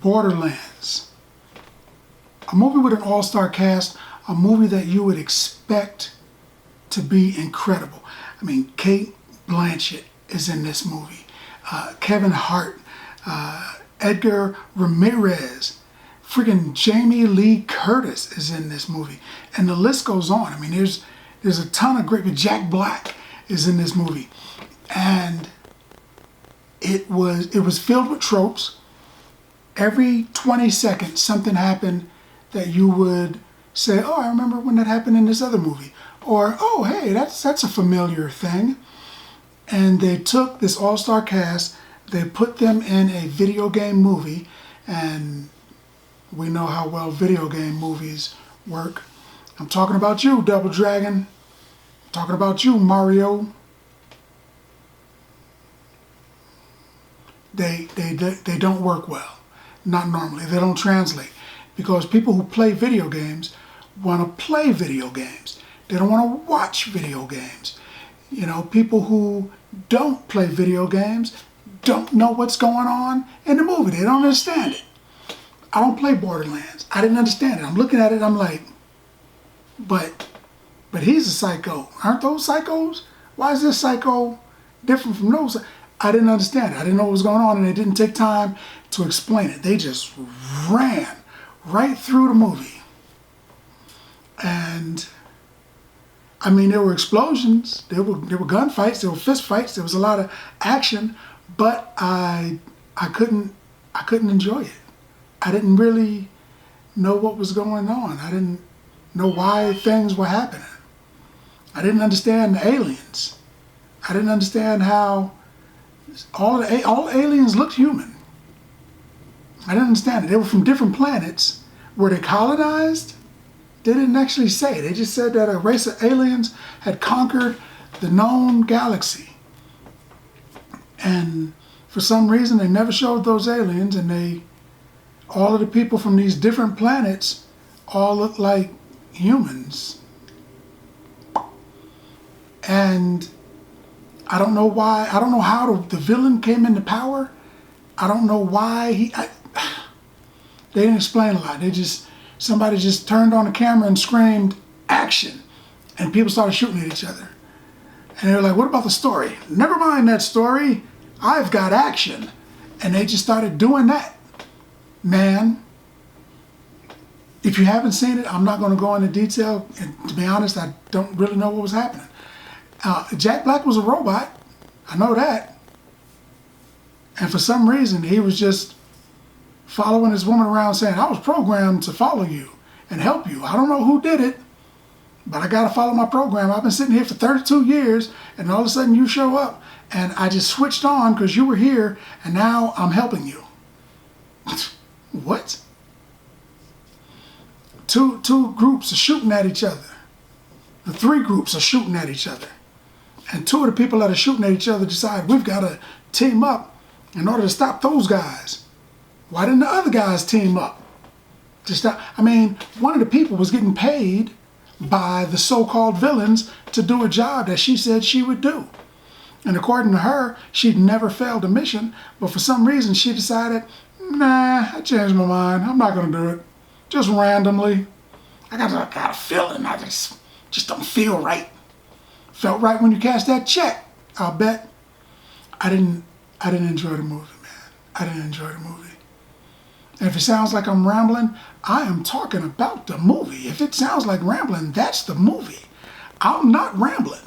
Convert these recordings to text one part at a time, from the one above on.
Borderlands. A movie with an all-star cast, a movie that you would expect to be incredible. I mean, Kate Blanchett is in this movie. Kevin Hart, Edgar Ramirez, freaking Jamie Lee Curtis is in this movie. And the list goes on. I mean, there's a ton of great, Jack Black is in this movie. And it was filled with tropes. Every 20 seconds, something happened that you would say, oh, I remember when that happened in this other movie. Or, oh, hey, that's a familiar thing. And they took this all-star cast, they put them in a video game movie, and we know how well video game movies work. I'm talking about you, Double Dragon. I'm talking about you, Mario. They don't work well. Not normally. They don't translate. Because people who play video games want to play video games. They don't want to watch video games. You know, people who don't play video games don't know what's going on in the movie. They don't understand it. I don't play Borderlands. I didn't understand it. I'm looking at it, I'm like, but he's a psycho. Aren't those psychos? Why is this psycho different from those? I didn't understand it. I didn't know what was going on, and they didn't take time to explain it. They just ran right through the movie. And I mean, there were explosions, there were gunfights, there were fist fights, there was a lot of action, but I couldn't enjoy it. I didn't really know what was going on. I didn't know why things were happening. I didn't understand the aliens. I didn't understand how all aliens looked human. I didn't understand it. They were from different planets. Were they colonized? They didn't actually say. They just said that a race of aliens had conquered the known galaxy. And for some reason, they never showed those aliens, and all of the people from these different planets all look like humans. And I don't know why. I don't know how the villain came into power. I don't know why they didn't explain a lot. Somebody just turned on the camera and screamed, action. And people started shooting at each other. And they were like, what about the story? Never mind that story. I've got action. And they just started doing that. Man, if you haven't seen it, I'm not going to go into detail. And to be honest, I don't really know what was happening. Jack Black was a robot. I know that. And for some reason, he was just following this woman around saying, I was programmed to follow you and help you. I don't know who did it, but I got to follow my program. I've been sitting here for 32 years, and all of a sudden you show up, and I just switched on because you were here, and now I'm helping you. What? Two groups are shooting at each other. The three groups are shooting at each other. And two of the people that are shooting at each other decide we've got to team up in order to stop those guys. Why didn't the other guys team up to stop? I mean, one of the people was getting paid by the so-called villains to do a job that she said she would do. And according to her, she'd never failed a mission, but for some reason she decided, nah, I changed my mind. I'm not going to do it. Just randomly. I got a feeling. I just don't feel right. Felt right when you cashed that check. I'll bet. I didn't enjoy the movie, man. I didn't enjoy the movie. And if it sounds like I'm rambling, I am talking about the movie. If it sounds like rambling, that's the movie. I'm not rambling.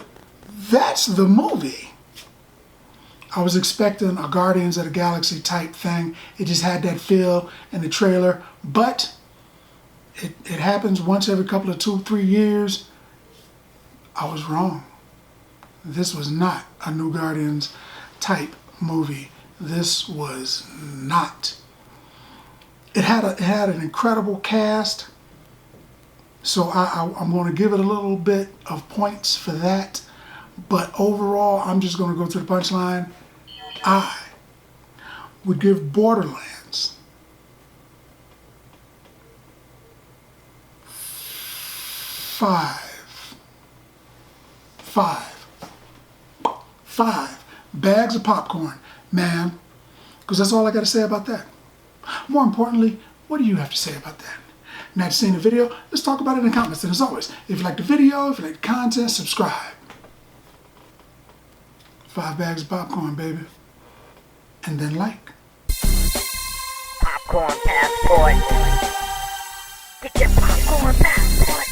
That's the movie. I was expecting a Guardians of the Galaxy type thing. It just had that feel in the trailer. But it happens once every couple of 2-3 years. I was wrong. This was not a new Guardians type movie. This was not. It had an incredible cast, so I'm going to give it a little bit of points for that. But overall, I'm just going to go to the punchline. I would give Borderlands 5 bags of popcorn, man, because that's all I got to say about that. More importantly, what do you have to say about that? Now that you've seen the video, let's talk about it in the comments. And as always, if you like the video, if you like the content, subscribe. 5 bags of popcorn, baby. And then like. Popcorn passport. Get your popcorn passport.